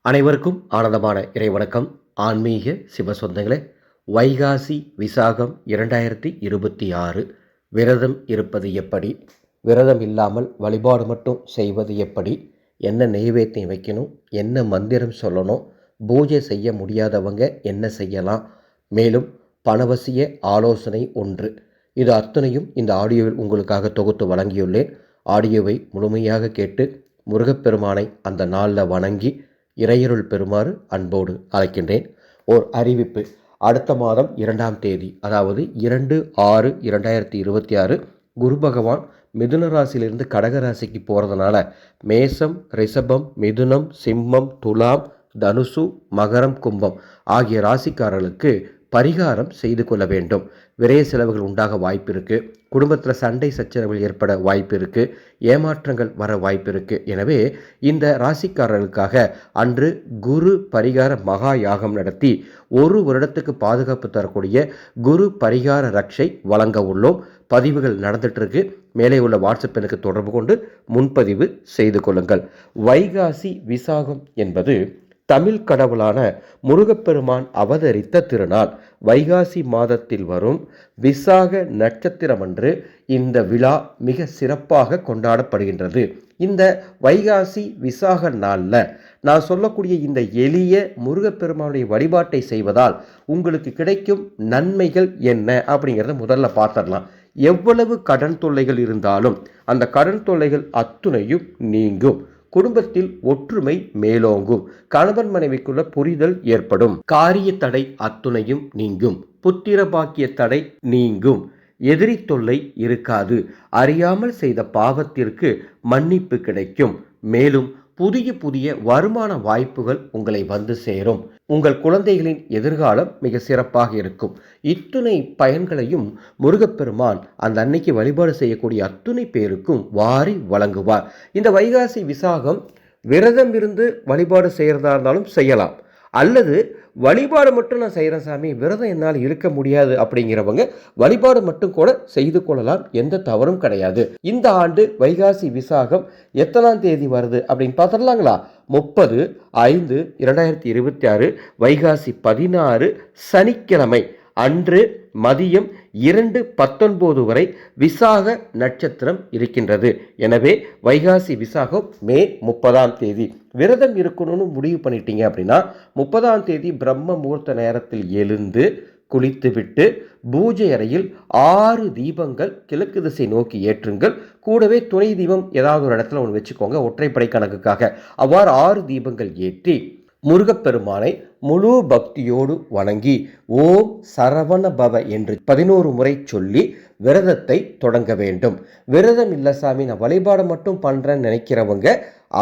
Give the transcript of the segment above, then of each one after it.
அனைவருக்கும் ஆனந்தமான இறைவணக்கம். ஆன்மீக சிவ சொந்தங்களே, வைகாசி விசாகம் 2026 விரதம் இருப்பது எப்படி, விரதம் இல்லாமல் வழிபாடு மட்டும் செய்வது எப்படி, என்ன நெய்வேத்தியம் வைக்கணும், என்ன மந்திரம் சொல்லணும், பூஜை செய்ய முடியாதவங்க என்ன செய்யலாம், மேலும் பணவசிய ஆலோசனை ஒன்று, இது அத்தனையும் இந்த ஆடியோவில் உங்களுக்காக தொகுத்து வழங்கியுள்ளேன். ஆடியோவை முழுமையாக கேட்டு முருகப்பெருமானை அந்த நாளில் வணங்கி இறையருள் பெறுமாறு அன்போடு அழைக்கின்றேன். ஓர் அறிவிப்பு: அடுத்த மாதம் 2ஆம் தேதி, அதாவது 2/6/2026 குரு பகவான் மிதுன ராசியிலிருந்து கடக ராசிக்கு போகிறதுனால மேசம், ரிஷபம், மிதுனம், சிம்மம், துலாம், தனுசு, மகரம், கும்பம் ஆகிய ராசிக்காரர்களுக்கு பரிகாரம் செய்து கொள்ள வேண்டும். விரைய செலவுகள் உண்டாக வாய்ப்பு இருக்குது. குடும்பத்தில் சண்டை சச்சரவுகள் ஏற்பட வாய்ப்பு இருக்குது. ஏமாற்றங்கள் வர வாய்ப்பு இருக்குது. எனவே இந்த ராசிக்காரர்களுக்காக அன்று குரு பரிகார மகா யாகம் நடத்தி 1 வருடத்துக்கு பாதுகாப்பு தரக்கூடிய குரு பரிகார ரக்ஷை வழங்க உள்ளோம். பதிவுகள் நடந்துட்டுருக்கு. மேலே உள்ள வாட்ஸ்அப் எனக்கு தொடர்பு கொண்டு முன்பதிவு செய்து கொள்ளுங்கள். வைகாசி விசாகம் என்பது தமிழ் கடவுளான முருகப்பெருமான் அவதரித்த திருநாள். வைகாசி மாதத்தில் வரும் விசாக நட்சத்திரமன்று இந்த விழா மிக சிறப்பாக கொண்டாடப்படுகின்றது. இந்த வைகாசி விசாக நாளில் நான் சொல்லக்கூடிய இந்த எளிய முருகப்பெருமானுடைய வழிபாட்டை செய்வதால் உங்களுக்கு கிடைக்கும் நன்மைகள் என்ன அப்படிங்கிறத முதல்ல பார்த்துடலாம். எவ்வளவு கடன் தொல்லைகள் இருந்தாலும் அந்த கடன் தொல்லைகள் அத்துணையும் நீங்கும். குடும்பத்தில் ஒற்றுமை மேலோங்கும். கணவன் மனைவிக்குள்ள புரிதல் ஏற்படும். காரிய தடை அத்துணையும் நீங்கும். புத்திர பாக்கிய தடை நீங்கும். எதிரி தொல்லை இருக்காது. அறியாமல் செய்த பாவத்திற்கு மன்னிப்பு கிடைக்கும். மேலும் புதிய புதிய வருமான வாய்ப்புகள் உங்களை வந்து சேரும். உங்கள் குழந்தைகளின் எதிர்காலம் மிக சிறப்பாக இருக்கும். இத்துணை பயன்களையும் முருகப்பெருமான் அந்த அன்னைக்கு வழிபாடு செய்யக்கூடிய அத்துணை பேருக்கும் வாரி வழங்குவார். இந்த வைகாசி விசாகம் விரதம் இருந்து வழிபாடு செய்கிறதா இருந்தாலும் செய்யலாம். அல்லது வழிபாடு மட்டும் நான் செய்கிறேன் சாமி, விரதம் என்னால் இருக்க முடியாது அப்படிங்கிறவங்க வழிபாடு மட்டும் கூட செய்து கொள்ளலாம். எந்த தவறும் கிடையாது. இந்த ஆண்டு வைகாசி விசாகம் எத்தனாம் தேதி வருது அப்படின்னு பார்த்துடலாங்களா? 30/5/2026 வைகாசி 16 சனிக்கிழமை அன்று மதியம் 2:19 வரை விசாக நட்சத்திரம் இருக்கின்றது. எனவே வைகாசி விசாகம் மே 30ஆம் தேதி. விரதம் இருக்கணும்னு முடிவு பண்ணிட்டீங்க அப்படின்னா 30ஆம் தேதி பிரம்ம முகூர்த்த நேரத்தில் எழுந்து குளித்துவிட்டு பூஜை அறையில் 6 தீபங்கள் கிழக்கு திசை நோக்கி ஏற்றுங்கள். கூடவே துணை தீபம் ஏதாவது ஒரு இடத்துல ஒன்று வச்சுக்கோங்க, ஒற்றைப்படை கணக்குக்காக. அவ்வாறு 6 தீபங்கள் ஏற்றி முருகப்பெருமானை முழு பக்தியோடு வணங்கி ஓம் சரவண பவ என்று 11 முறை சொல்லி விரதத்தை தொடங்க வேண்டும். விரதம் இல்லை சாமி, நான் வழிபாடு மட்டும் பண்ணுறேன்னு நினைக்கிறவங்க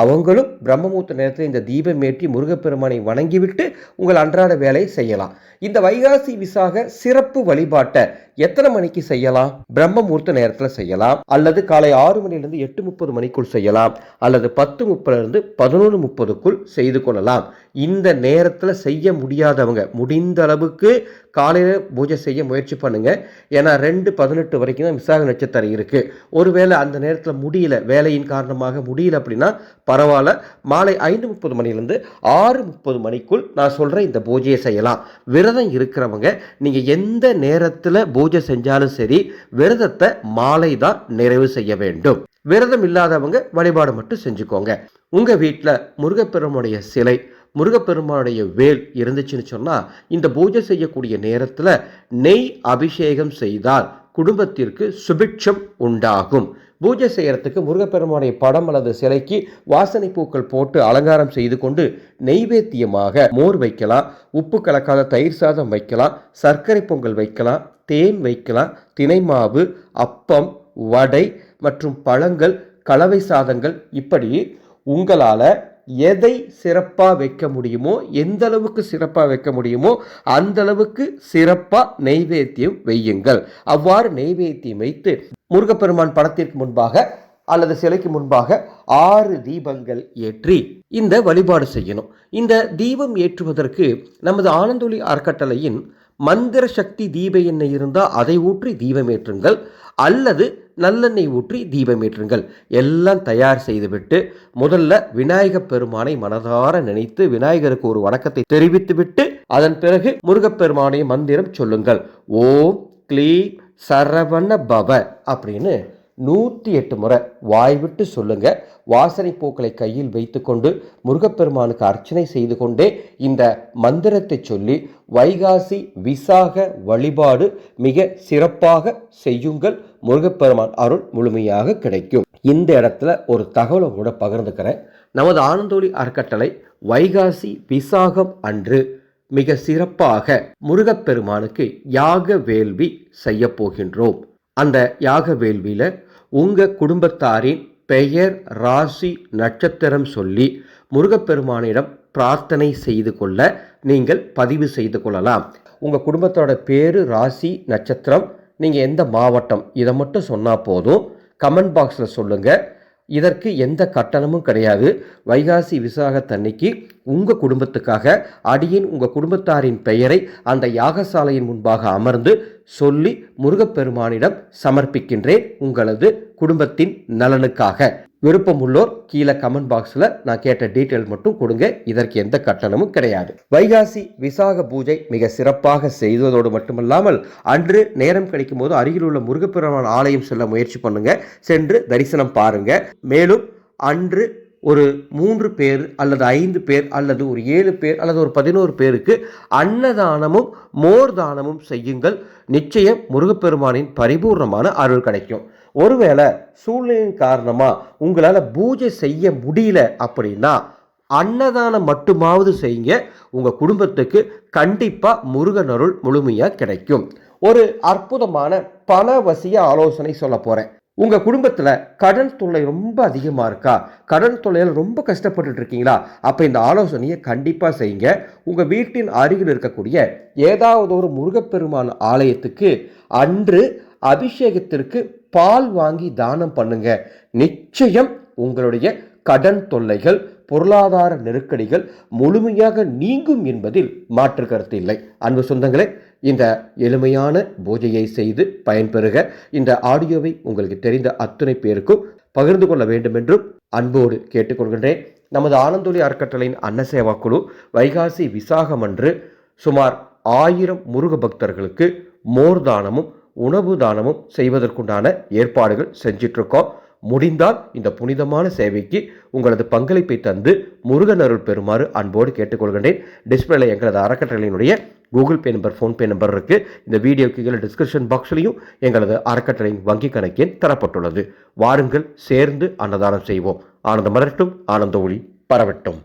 அவங்களும் பிரம்மமுகூர்த்த நேரத்தில் இந்த தீபம் ஏற்றி முருகப்பெருமானை வணங்கிவிட்டு உங்கள் அன்றாட வேலையை செய்யலாம். இந்த வைகாசி விசாக சிறப்பு வழிபாட்டை எத்தனை மணிக்கு செய்யலாம்? பிரம்ம முகூர்த்த நேரத்தில் செய்யலாம், அல்லது காலை 6 மணிலிருந்து 8:30 மணிக்குள் செய்யலாம், அல்லது 10:30 11:30 செய்து கொள்ளலாம். இந்த நேரத்தில் செய்ய முடியாதவங்க முடிந்த அளவுக்கு காலையில் பூஜை செய்ய முயற்சி பண்ணுங்க. ஏன்னா 2:18 வரைக்கும் தான் விசாக நட்சத்திரம் இருக்கு. ஒருவேளை அந்த நேரத்தில் முடியல, வேலையின் காரணமாக முடியல அப்படின்னா பரவாயில்ல, மாலை 5:30 மணிலிருந்து 6:30 மணிக்குள் நான் சொல்ற இந்த பூஜையை செய்யலாம். விரதம் இருக்கிறவங்க நீங்க எந்த நேரத்தில் பூஜை செஞ்சாலும் சரி, விரதத்தை மாலை தான் நிறைவு செய்ய வேண்டும். விரதம் இல்லாதவங்க வழிபாடு மட்டும் செஞ்சுக்கோங்க. உங்க வீட்டில் முருகப்பெருமானுடைய சிலை, முருகப்பெருமானுடைய வேல் இருந்துச்சுன்னு சொன்னால் இந்த பூஜை செய்யக்கூடிய நேரத்தில் நெய் அபிஷேகம் செய்தால் குடும்பத்திற்கு சுபிட்சம் உண்டாகும். பூஜை செய்யறதுக்கு முருகப்பெருமானுடைய படம் அல்லது சிலைக்கு வாசனை பூக்கள் போட்டு அலங்காரம் செய்து கொண்டு நெய்வேத்தியமாக மோர் வைக்கலாம், உப்பு கலக்காத தயிர் சாதம் வைக்கலாம், சர்க்கரை பொங்கல் வைக்கலாம், தேன் வைக்கலாம், தினை மாவு, அப்பம், வடை மற்றும் பழங்கள், கலவை சாதங்கள், இப்படி உங்களால் எதை சிறப்பாக வைக்க முடியுமோ, எந்த அளவுக்கு சிறப்பாக வைக்க முடியுமோ அந்த அளவுக்கு சிறப்பாக நெய்வேத்தியம் வையுங்கள். அவ்வாறு நெய்வேத்தியம் வைத்து முருகப்பெருமான் படத்திற்கு முன்பாக அல்லது சிலைக்கு முன்பாக 6 தீபங்கள் ஏற்றி இந்த வழிபாடு செய்யணும். இந்த தீபம் ஏற்றுவதற்கு நமது ஆனந்தொளி அறக்கட்டளையின் மந்திர சக்தி தீப எண்ணெய் இருந்தால் அதை ஊற்றி தீபமேற்றுங்கள், அல்லது நல்லெண்ணெய் ஊற்றி தீபமேற்றுங்கள். எல்லாம் தயார் செய்துவிட்டு முதல்ல விநாயகப் பெருமானை மனதார நினைத்து விநாயகருக்கு ஒரு வணக்கத்தை தெரிவித்துவிட்டு அதன் பிறகு முருகப்பெருமானை மந்திரம் சொல்லுங்கள். ஓம் க்ளீம் சரவண பவ அப்படின்னு 108 முறை வாய் விட்டு சொல்லுங்க. வாசனை பூக்களை கையில் வைத்துக்கொண்டு முருகப்பெருமானுக்கு அர்ச்சனை செய்து கொண்டே இந்த மந்திரத்தை சொல்லி வைகாசி விசாக வழிபாடு மிக சிறப்பாக செய்யுங்கள். முருகப்பெருமான் அருள் முழுமையாக கிடைக்கும். இந்த இடத்துல ஒரு தகவலை கூட பகிர்ந்துக்கிறேன். நமது ஆனந்தொளி அறக்கட்டளை வைகாசி விசாகம் அன்று மிக சிறப்பாக முருகப்பெருமானுக்கு யாக வேள்வி செய்ய போகின்றோம். அந்த யாக வேள்வியில் உங்கள் குடும்பத்தாரின் பெயர், ராசி, நட்சத்திரம் சொல்லி முருகப்பெருமானிடம் பிரார்த்தனை செய்து கொள்ள நீங்கள் பதிவு செய்து கொள்ளலாம். உங்கள் குடும்பத்தோட பேர், ராசி, நட்சத்திரம், நீங்கள் எந்த மாவட்டம், இதை மட்டும் சொன்னால் போதும். கமெண்ட் பாக்ஸில் சொல்லுங்கள். இதற்கு எந்த கட்டணமும் கிடையாது. வைகாசி விசாகத்தன்னைக்கு உங்கள் குடும்பத்துக்காக அடியின் உங்கள் குடும்பத்தாரின் பெயரை அந்த யாகசாலையின் முன்பாக அமர்ந்து சொல்லி முருகப்பெருமானிடம் சமர்ப்பிக்கின்றேன், உங்களது குடும்பத்தின் நலனுக்காக. விருப்பம் உள்ளோர் கீழே கமெண்ட் பாக்ஸில் நான் கேட்ட டீட்டெயில் மட்டும் கொடுங்க. இதற்கு எந்த கட்டணமும் கிடையாது. வைகாசி விசாக பூஜை மிக சிறப்பாக செய்வதோடு மட்டுமல்லாமல் அன்று நேரம் கிடைக்கும் போது அருகில் உள்ள முருகப்பெருமான் ஆலயம் செல்ல முயற்சி பண்ணுங்க. சென்று தரிசனம் பாருங்க. மேலும் அன்று ஒரு 3 பேர் அல்லது 5 பேர் அல்லது ஒரு 7 பேர் அல்லது ஒரு 11 பேருக்கு அன்னதானமும் மோர் தானமும் செய்யுங்கள். நிச்சயம் முருகப்பெருமானின் பரிபூர்ணமான அருள் கிடைக்கும். ஒருவேளை சூழ்நிலையின் காரணமாக உங்களால் பூஜை செய்ய முடியல அப்படின்னா அன்னதானம் மட்டுமாவது செய்யுங்க. உங்கள் குடும்பத்துக்கு கண்டிப்பாக முருகன் அருள் முழுமையாக கிடைக்கும். ஒரு அற்புதமான பணவசிய ஆலோசனை சொல்ல போகிறேன். உங்கள் குடும்பத்தில் கடன் தொல்லை ரொம்ப அதிகமாக இருக்கா? கடன் தொல்லையில் ரொம்ப கஷ்டப்பட்டுட்டு இருக்கீங்களா? அப்போ இந்த ஆலோசனையை கண்டிப்பாக செய்யுங்க. உங்கள் வீட்டின் அருகில் இருக்கக்கூடிய ஏதாவது ஒரு முருகப்பெருமான் ஆலயத்துக்கு அன்று அபிஷேகத்திற்கு பால் வாங்கி தானம் பண்ணுங்க. நிச்சயம் உங்களுடைய கடன் தொல்லைகள், பொருளாதார நெருக்கடிகள் முழுமையாக நீங்கும் என்பதில் மாற்று கருத்து இல்லை. அன்பு சொந்தங்களே, இந்த எளிமையான பூஜையை செய்து பயன்பெறுக. இந்த ஆடியோவை உங்களுக்கு தெரிந்த அத்தனை பேருக்கும் பகிர்ந்து கொள்ள வேண்டும் என்றும் அன்போடு கேட்டுக்கொள்கின்றேன். நமது ஆனந்தொளி அறக்கட்டளையின் அன்னசேவா குழு வைகாசி விசாகம் அன்று சுமார் 1000 முருக பக்தர்களுக்கு மோர் தானமும் உணவு தானமும் செய்வதற்குண்டான ஏற்பாடுகள் செஞ்சிட்ருக்கோம். முடிந்தால் இந்த புனிதமான சேவைக்கு உங்களது பங்களிப்பை தந்து முருகன் அருள் பெறுமாறு அன்போடு கேட்டுக்கொள்கின்றேன். டிஸ்பிளேல எங்களது அறக்கட்டளையினுடைய Google Pay number, PhonePe number இருக்கு. இந்த வீடியோக்கு கீழே டிஸ்கிரிப்ஷன் பாக்ஸ்லையும் எங்களது அறக்கட்டளையின் வங்கி கணக்கெண் தரப்பட்டுள்ளது. வாருங்கள், சேர்ந்து அன்னதானம் செய்வோம். ஆனந்தம் மலரட்டும், ஆனந்த ஒளி பரவட்டும்.